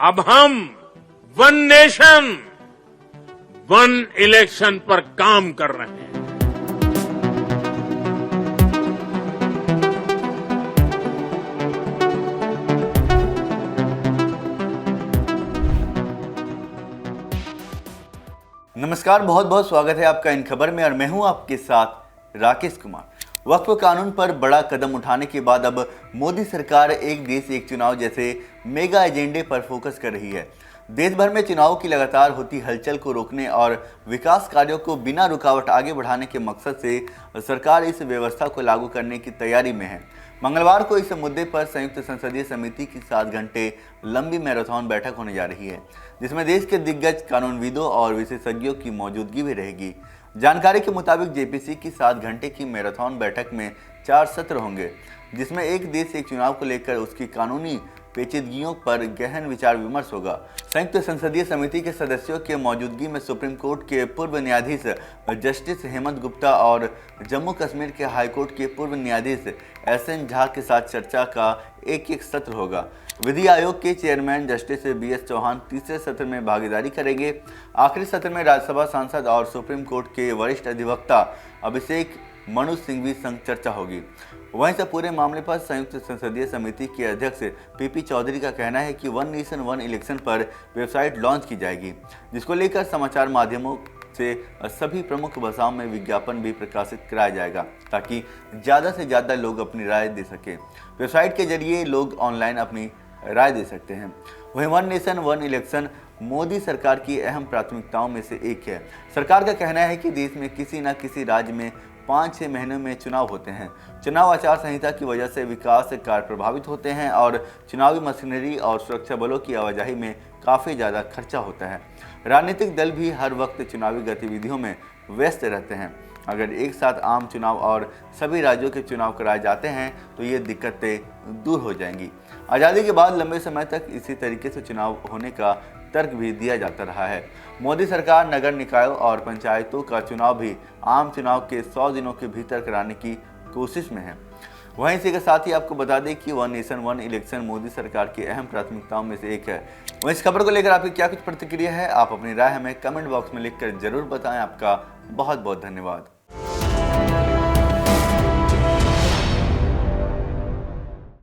अब हम one nation one election पर काम कर रहे हैं। नमस्कार, बहुत बहुत स्वागत है आपका इन खबर में और मैं हूं आपके साथ राकेश कुमार। वक्फ कानून पर बड़ा कदम उठाने के बाद अब मोदी सरकार एक देश एक चुनाव जैसे मेगा एजेंडे पर फोकस कर रही है। देश भर में चुनाव की लगातार होती हलचल को रोकने और विकास कार्यों को बिना रुकावट आगे बढ़ाने के मकसद से सरकार इस व्यवस्था को लागू करने की तैयारी में है। मंगलवार को इस मुद्दे पर संयुक्त संसदीय समिति की 7 घंटे लंबी मैराथन बैठक होने जा रही है, जिसमें देश के दिग्गज कानूनविदों और विशेषज्ञों की मौजूदगी भी रहेगी। जानकारी के मुताबिक जेपीसी की 7 घंटे की मैराथन बैठक में 4 सत्र होंगे, जिसमें एक देश एक चुनाव को लेकर उसकी कानूनी पेचीदगियों पर गहन विचार विमर्श होगा। संयुक्त संसदीय समिति के सदस्यों के मौजूदगी में सुप्रीम कोर्ट के पूर्व न्यायाधीश जस्टिस हेमंत गुप्ता और जम्मू कश्मीर के हाईकोर्ट के पूर्व न्यायाधीश एसएन झा के साथ चर्चा का एक सत्र होगा। विधि आयोग के चेयरमैन जस्टिस बीएस चौहान तीसरे सत्र में भागीदारी करेंगे। आखिरी सत्र में राज्यसभा सांसद और सुप्रीम कोर्ट के वरिष्ठ अधिवक्ता अभिषेक मनु सिंघवी संग चर्चा होगी। वहीं से पूरे मामले पर संयुक्त संसदीय समिति के अध्यक्ष पीपी चौधरी का कहना है कि वन नेशन वन इलेक्शन पर वेबसाइट लॉन्च की जाएगी, जिसको लेकर समाचार माध्यमों से सभी प्रमुख भाषाओं में विज्ञापन भी प्रकाशित कराया जाएगा, ताकि ज़्यादा से ज़्यादा लोग अपनी राय दे सकें। वेबसाइट के जरिए लोग ऑनलाइन अपनी राय दे सकते हैं। वहीं one nation one election Modi सरकार की अहम प्राथमिकताओं में से एक है। सरकार का कहना है कि देश में किसी न किसी राज्य में 5-6 महीनों में चुनाव होते हैं। चुनाव आचार संहिता की वजह से विकास कार्य प्रभावित होते हैं और चुनावी मशीनरी और सुरक्षा बलों की आवाजाही में काफ़ी ज़्यादा खर्चा होता है। राजनीतिक दल भी हर वक्त चुनावी गतिविधियों में व्यस्त रहते हैं। अगर एक साथ आम चुनाव और सभी राज्यों के चुनाव कराए जाते हैं तो ये दिक्कतें दूर हो जाएंगी। आज़ादी के बाद लंबे समय तक इसी तरीके से चुनाव होने का तर्क भी दिया जाता रहा है। मोदी सरकार नगर निकायों और पंचायतों का चुनाव भी आम चुनाव के 100 दिनों के भीतर कराने की कोशिश में है। वहीं इसी के साथ ही आपको बता दें कि one nation one election Modi सरकार की अहम प्राथमिकताओं में से एक है। वहीं इस खबर को लेकर आपकी क्या कुछ प्रतिक्रिया है, आप अपनी राय हमें कमेंट बॉक्स में लिखकर जरूर बताएं। आपका बहुत बहुत धन्यवाद।